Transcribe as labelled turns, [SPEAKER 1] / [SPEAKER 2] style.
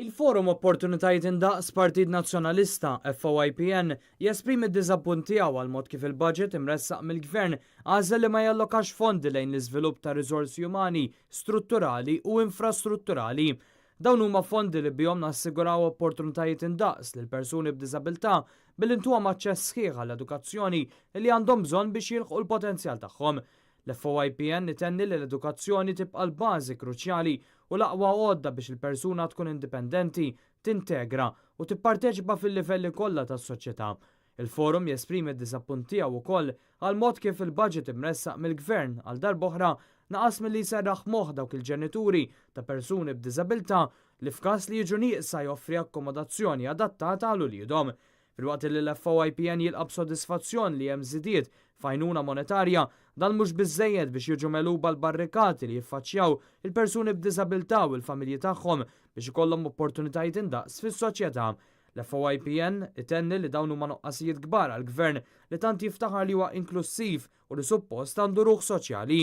[SPEAKER 1] Il-Forum Opportunitajiet Indaqs Partit Nazzjonalista FOIPN jesprimi d-diżappunt tiegħu għal mod kif il-budget imressaq mill-Gvern għażel li ma jallokax fondi lejn l-iżvilupp ta' riżorsi umani, strutturali u infrastrutturali. Dawn huma fondi li bihom nassiguraw opportunitajiet indaqs lil persuni b'diżabilità billi intuhom aċċess sħiħ għall-edukazzjoni li għandhom bżonn biex jilħqu l-potenzjal tagħhom. L-FOIPN itenni li l-edukazzjoni tibqa' l-bażi kruċjali u l-aqwa għodda biex il-persuna tkun indipendenti, tintegra u tipparteċipa fil-livelli kollha tas-soċjetà. Il-forum jesprimi d-disappunt tiegħu wkoll għal mod kif il-budget imressaq mill-Gvern għal darb'oħra naqas milli jserraħ moħħ dawk il-ġenituri ta' persuni b'diżabilità li f'każ li jiġu nieqsa joffri akkomodazzjoni adattata għal uliedhom. Filwaqt li l-FOIPN jilqa' b'sodisfazzjon li hemm żidiet f'għajnuna monetarja dan mhux biżżejjed biex jiġu megħluba l-barrikati li jiffaċċjaw il-persuni b'diżabilità u l-familji tagħhom biex ikollhom opportunitajiet indaqs fis-soċjetà. L-FOIPN itenni li dawn huma noqqasijiet kbar għall-Gvern li tant jiftaħar li huwa inklusiv u li suppost għandu ruħ soċjali.